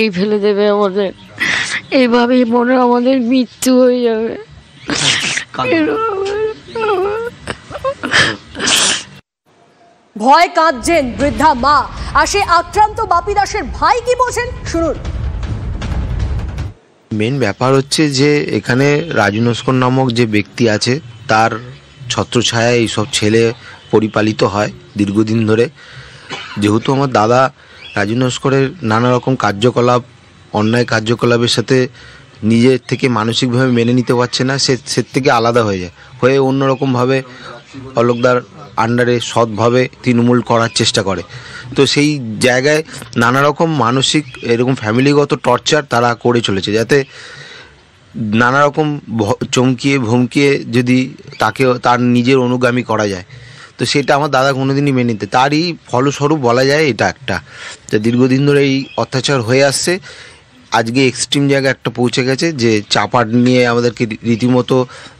এই ফেলে দেবে আমাদের, এইভাবেই মনে আমাদের মৃত্যু হয়ে যাবে। ভয় কাঁদছেন বৃদ্ধা মা, আর সে আক্রান্ত বাপি দাসের ভাই কি বলছেন শুনুন। মেন ব্যাপার হচ্ছে যে এখানে রাজু নস্কর নামক যে ব্যক্তি আছে তার ছত্রছায়ায় এইসব ছেলে পরিপালিত হয় দীর্ঘদিন ধরে। যেহেতু আমার দাদা রাজু নস্করের নানা রকম কার্যকলাপ, অন্যায় কার্যকলাপের সাথে নিজের থেকে মানসিকভাবে মেনে নিতে পারছে না, সে থেকে আলাদা হয়ে যায়, হয়ে অন্যরকমভাবে অলোকদার আন্ডারে সৎভাবে তৃণমূল করার চেষ্টা করে। তো সেই জায়গায় নানা রকম মানসিক এরকম ফ্যামিলিগত টর্চার তারা করে চলেছে, যাতে নানা রকম চমকিয়ে ভমকিয়ে যদি তাকে তার নিজের অনুগামী করা যায়। তো সেটা আমার দাদা কোনোদিনই মেনে নিতে, তারই ফলস্বরূপ বলা যায় এটা একটা, যে দীর্ঘদিন ধরে এই অত্যাচার হয়ে আসছে। আজকে এক্সট্রিম জায়গায় একটা পৌঁছে গেছে যে চাপাট নিয়ে আমাদেরকে রীতিমতো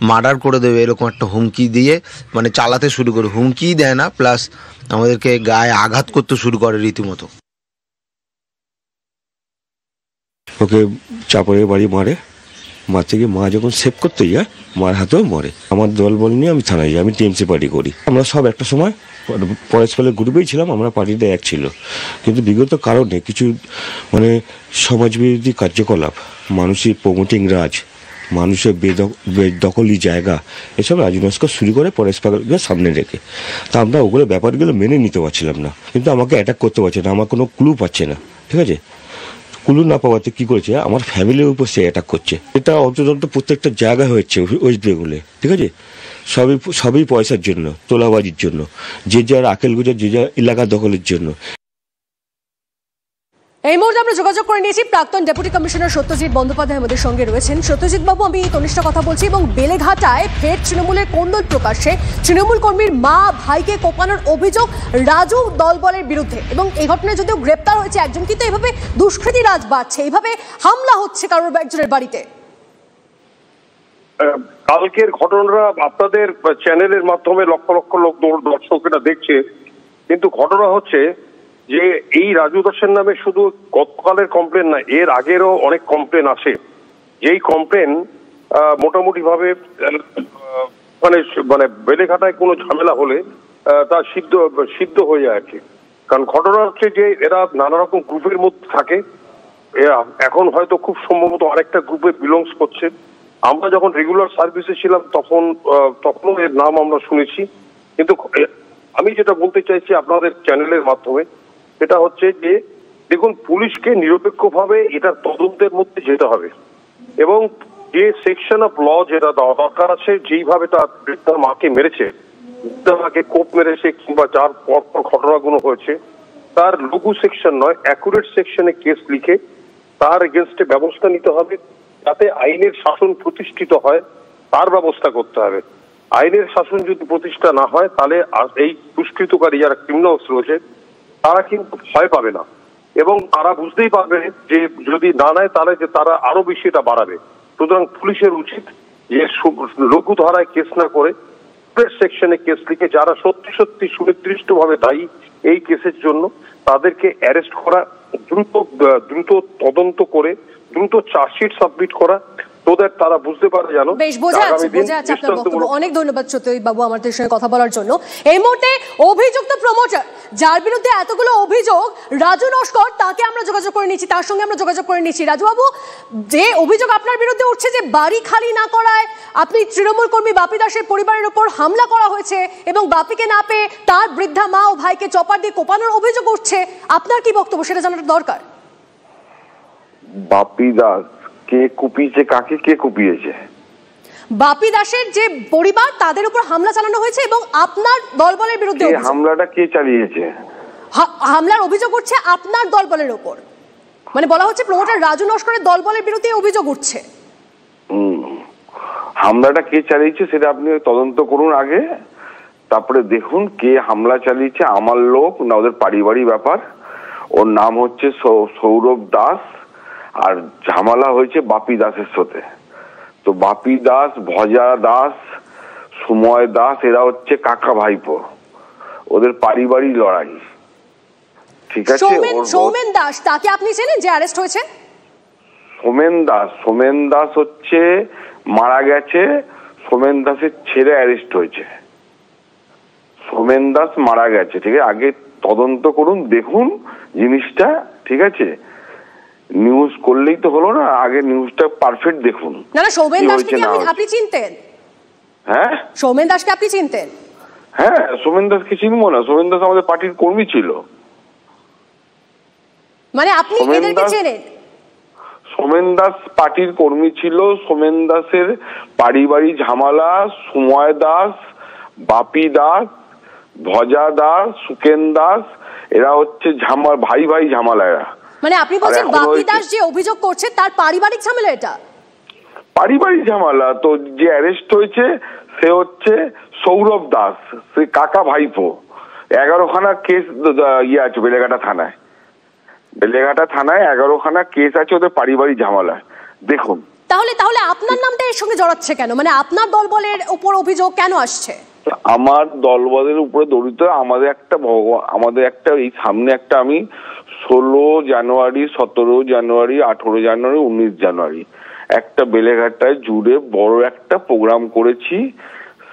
মার্ডার করে দেবে এরকম একটা হুমকি দিয়ে মানে চালাতে শুরু করে, হুমকিই দেয় না, প্লাস আমাদেরকে গায়ে আঘাত করতে শুরু করে রীতিমতো। ওকে চাপড়ের বাড়ি মারে, মার থেকে মা যখন সেভ করতে যায় মার হাতেও মরে। আমার দল বল নিয়ে আমি থানায় যাই, আমি টিএমসি পার্টি করি। আমরা সব একটা সময় পরস্পরের গ্রুপেই ছিলাম, আমরা পার্টিতে এক ছিল। কিন্তু বিগত কারণে কিছু মানে সমাজবিরোধী কার্যকলাপ, মানুষের প্রমোটিং রাজ, মানুষের বেদখলি জায়গা, এসব রাজু নস্কর শুরু করে পরস্পরকে সামনে রেখে। তা আমরা ওগুলো ব্যাপারগুলো মেনে নিতে পারছিলাম না, কিন্তু আমাকে অ্যাটাক করতে পারছে না, আমার কোনো ক্লু পাচ্ছে না। ঠিক আছে, কুলু না পাওয়াতে কি করেছে, আমার ফ্যামিলির উপর সে অ্যাটাক করছে। এটা অন্তত প্রত্যেকটা জায়গায় হচ্ছে ওয়েস্ট বেঙ্গলে। ঠিক আছে, সবই পয়সার জন্য, তোলাবাজির জন্য, যে যার আকেল গুজর, যে যার এলাকা দখলের জন্য। এই মুহূর্তে আমরা যোগাযোগ করে নিয়েছি প্রাক্তন ডেপুটি কমিশনার সত্যজিৎ বন্দ্যোপাধ্যায় আমাদের সঙ্গে রয়েছেন। সত্যজিৎ বাবু, আমি তনিষ্ঠা কথা বলছি এবং বেলেঘাটায় ফের তৃণমূলের কোন্দল প্রকাশ্যে তৃণমূল কর্মীর মা ভাইকে কোপানোর অভিযোগ রাজু দলবলের বিরুদ্ধে, এবং এই ঘটনায় যদিও গ্রেপ্তার হয়েছে একজন, কিন্তু এভাবে দুষ্কৃতী রাজ বাড়ছে, এইভাবে হামলা হচ্ছে কারোর একজনের বাড়িতে। কালকের ঘটনাটা আপনাদের চ্যানেলের মাধ্যমে লক্ষ লক্ষ লোক দর্শকেরা দেখছে, কিন্তু ঘটনা হচ্ছে যে এই রাজু দাসের নামে শুধু গতকালের কমপ্লেন না, এর আগেরও অনেক কমপ্লেন আসে, যেই কমপ্লেন মোটামুটি ভাবে মানে মানে বেলেঘাটায় কোনো ঝামেলা হলে তা সিদ্ধ হয়ে যায় আর কি। কারণ ঘটনা হচ্ছে যে এরা নানা রকম গ্রুপের মধ্যে থাকে, এখন হয়তো খুব সম্ভবত আরেকটা গ্রুপে বিলংস করছে। আমরা যখন রেগুলার সার্ভিসে ছিলাম তখনও এর নাম আমরা শুনেছি। কিন্তু আমি যেটা বলতে চাইছি আপনাদের চ্যানেলের মাধ্যমে, সেটা হচ্ছে যে দেখুন, পুলিশকে নিরপেক্ষভাবে এটার তদন্তের মধ্যে যেতে হবে, এবং যে সেকশন অফ ল যেটা দেওয়া দরকার আছে, যেইভাবে তার বৃদ্ধার মাকে মেরেছে, বৃদ্ধার মাকে কোপ মেরেছে, কিংবা যার পরপর ঘটনাগুলো হয়েছে, তার লঘু সেকশন নয়, অ্যাকুরেট সেকশনে কেস লিখে তার এগেনস্টে ব্যবস্থা নিতে হবে, যাতে আইনের শাসন প্রতিষ্ঠিত হয় তার ব্যবস্থা করতে হবে। আইনের শাসন যদি প্রতিষ্ঠা না হয়, তাহলে এই দুষ্কৃতকারী যারা ক্রিমিনালস রয়েছে তারা কিন্তু ভয় পাবে না, এবং তারা বুঝতেই পারবে যে যদি না নেয় তাহলে যে তারা আরো বেশি এটা বাড়াবে। সুতরাং পুলিশের উচিত যে লঘু ধারায় কেস না করে সেকশনে কেস লিখে যারা সত্যি সত্যি সুনির্দিষ্টভাবে দায়ী এই কেসের জন্য তাদেরকে অ্যারেস্ট করা, দ্রুত তদন্ত করে দ্রুত চার্জশিট সাবমিট করা, তারা বুঝতে পারে জানো। বেশ বোঝা যাচ্ছে আপনার বক্তব্য। অনেক ধন্যবাদ সত্যজিৎ বাবু আমাদের সঙ্গে কথা বলার জন্য। এই মুহূর্তে অভিযুক্ত প্রমোটার, যার বিরুদ্ধে এতগুলো অভিযোগ, রাজু নস্কর, তাকে আমরা যোগাযোগ করে নিচ্ছি, তার সঙ্গে আমরা যোগাযোগ করে নিচ্ছি। রাজু বাবু, যে অভিযোগ আপনার বিরুদ্ধে উঠছে যে বাড়ি খালি না করায় আপনি তৃণমূল কর্মী বাপি দাসের পরিবারের উপর হামলা করা হয়েছে, এবং বাপিকে না পেয়ে তার বৃদ্ধা মা ও ভাইকে চপার দিয়ে কোপানোর অভিযোগ উঠছে, আপনার কি বক্তব্য সেটা জানার দরকার। বাপি দাস কে কুপিয়েছে, কাকে কে কুপিয়েছে? বাপি দাসের যে পরিবার, তাদের উপর হামলা চালানো হয়েছে, এবং আপনার দলবলের বিরুদ্ধে হামলাটা কে চালিয়েছে? হামলার অভিযোগ উঠছে আপনার দলবলের উপর, মানে বলা হচ্ছে প্রমোটার রাজু নস্করের দলবলের বিরুদ্ধে অভিযোগ উঠছে। হামলাটা কে চালিয়েছে সেটা আপনি তদন্ত করুন আগে, তারপরে দেখুন কে হামলা চালিয়েছে, আমার লোক না ওদের পারিবারিক ব্যাপার। ওর নাম হচ্ছে সৌরভ দাস, আর ঝামেলা হয়েছে বাপি দাসের সাথে। তো বাপি দাস, ভজা দাস, সুময় দাস, এরা হচ্ছে কাকা ভাইপো, ওদের পারিবারিক লড়াই। ঠিক আছে। সৌমেন দাস তাকে আপনি চেনেন যে অ্যারেস্ট হয়েছে? সোমেন দাস হচ্ছে মারা গেছে, সোমেন দাসের ছেলে অ্যারেস্ট হয়েছে। সোমেন দাস মারা গেছে, ঠিক আছে। আগে তদন্ত করুন, দেখুন জিনিসটা, ঠিক আছে। নিউজ করলেই তো হলো না, আগে নিউজটা পারফেক্ট দেখুন। না সৌমেন দাসকে আপনি চিনতেন? হ্যাঁ, সৌমেন দাসকে আপনি চিনতেন? হ্যাঁ, সোমেন দাসকে চিনবো না? সোমেন দাস আমাদের পার্টির কর্মী ছিল। মানে আপনি এদেরকে চেনেন? সোমেন দাস পার্টির কর্মী ছিল। সোমেন দাসের পারিবারিক ঝামেলা, সুময় দাস, বাপি দাস, ভজা দাস, সুকেন দাস, এরা হচ্ছে ভাই ভাই ঝামেলা এরা। মানে আপনি বলছেন বাপি দাস যে অভিযোগ করছে তার পারিবারিক ঝামেলা? এটা পারিবারিক ঝামেলা। তো যে অ্যারেস্ট হয়েছে সে হচ্ছে সৌরভ দাস, সে কাকা ভাইপো। 11খানা কেস আছে বেলেঘাটা থানায়। 11খানা কেস আছে ওদের পারিবারিক ঝামেলা। দেখুন তাহলে আপনার নামটা এর সঙ্গে জড়াচ্ছে কেন? মানে আপনার দলবলের উপর অভিযোগ কেন আসছে? আমার দলবলের উপরে দড়িত আমাদের একটা এই সামনে একটা আমি 16 জানুয়ারি, 17 জানুয়ারি, 18 জানুয়ারি, 19 জানুয়ারি একটা বেলেঘাটায় জুড়ে বড় একটা প্রোগ্রাম করেছি।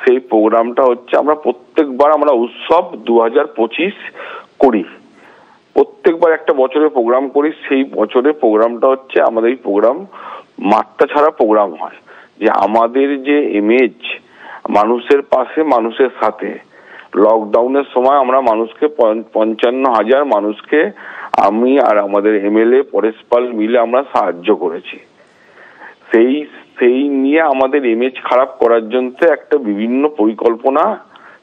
সেই প্রোগ্রামটা হচ্ছে আমরা প্রত্যেকবার আমরা উৎসব 2025 করি, প্রত্যেকবার একটা বছরের প্রোগ্রাম করি। সেই বছরের প্রোগ্রামটা হচ্ছে আমাদের এই প্রোগ্রাম মাত্রা ছাড়া প্রোগ্রাম হয়, যে আমাদের যে ইমেজ মানুষের পাশে মানুষের সাথে। লকডাউনের সময় আমরা মানুষকে 55,000 মানুষকে আমি আর আমাদের এমএলএ পরেশ পাল মিলে আমরা সাহায্য করেছি। সেই নিয়ে আমাদের ইমেজ খারাপ করার জন্য একটা বিভিন্ন পরিকল্পনা,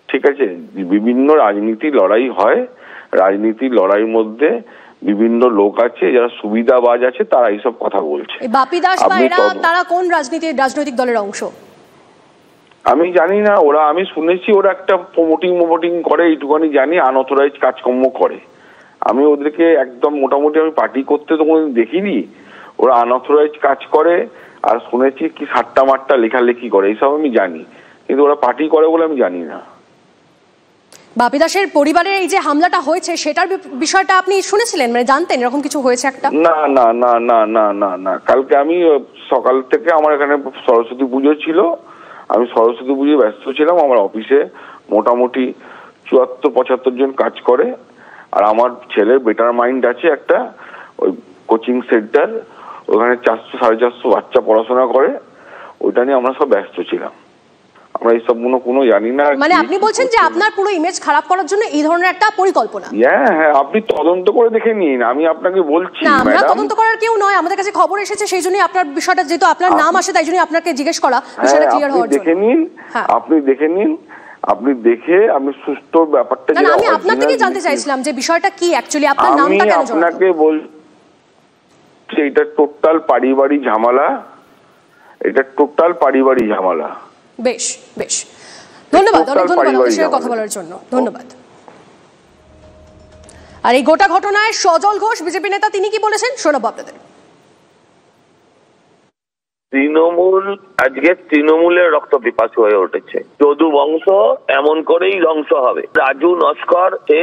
ঠিক আছে, বিভিন্ন রাজনীতি লড়াই হয়। রাজনীতির লড়াইয়ের মধ্যে বিভিন্ন লোক আছে যারা সুবিধাবাজ আছে, তারা এইসব কথা বলছে। বাপি দাস বা এরা তারা কোন রাজনৈতিক দলের অংশ? আমি জানি না। আমি শুনেছি ওরা একটা প্রমোটিং করে, এইটুখানি জানি। আনঅথরাইজ কাজকর্ম করে। আমি ওদেরকে একদম মোটামুটি আমি পার্টি করতে তো কোনোদিন দেখিনি। ওরা আনঅথরাইজ কাজ করে, আর শুনেছি কি সাট্টা মাট্টা লেখালেখি করে, এইসব আমি জানি, কিন্তু ওরা পার্টি করে বলে আমি জানি না। বাপি দাসের পরিবারের এই যে হামলাটা হয়েছে সেটার বিষয়টা আপনি শুনেছিলেন? মানে জানতেন এরকম কিছু হয়েছে একটা? না না না না না না না কালকে আমি সকাল থেকে আমার এখানে সরস্বতী পুজো ছিল, আমি সরস্বতী পুজো ব্যস্ত ছিলাম। আমার অফিসে মোটামুটি 74-75 জন কাজ করে, আর আমার ছেলের বেটার মাইন্ড আছে একটা ওই কোচিং সেন্টার, ওখানে 400-450 বাচ্চা পড়াশোনা করে, ওইটা নিয়ে আমরা সব ব্যস্ত ছিলাম। আমরা এইসব কোনো জানি না। মানে আপনি বলছেন যে আপনার পুরো ইমেজ খারাপ করার জন্য এই ধরনের একটা পরিকল্পনা? হ্যাঁ, আপনি তদন্ত করে দেখে নিন, আমি আপনাকে বলছি। না, আমরা তদন্ত করার কেউ নয়, আমাদের কাছে খবর এসেছে, সেই জন্যই আপনার বিষয়টা, যেহেতু আপনার নাম আসে তাই জন্যই আপনাকে জিজ্ঞেস করা বিষয়টা ক্লিয়ার হওয়ার জন্য। দেখে নিন, আপনি দেখে নিন, আপনি দেখে আমি সুস্থ ব্যাপারটা। না, আমি আপনার থেকে জানতে চাইছিলাম যে বিষয়টা কি অ্যাকচুয়ালি, আপনার নামটা কেন জড়ালো? আপনাকে বলছি এটা টোটাল পারিবারিক ঝামেলা, এটা টোটাল পারিবারিক ঝামেলা। বেশ বেশ, ধন্যবাদ, অনেক ধন্যবাদ আমাদের সাথে কথা বলার জন্য, ধন্যবাদ। আর এই গোটা ঘটনায় সজল ঘোষ বিজেপি নেতা, তিনি কি বলেছেন শোনাবো আপনাদের। তৃণমূল আজকে তৃণমূলের রক্ত পিপাসু হয়ে উঠেছে। যদু বংশ এমন করেই ধ্বংস হবে। রাজু নস্কর সে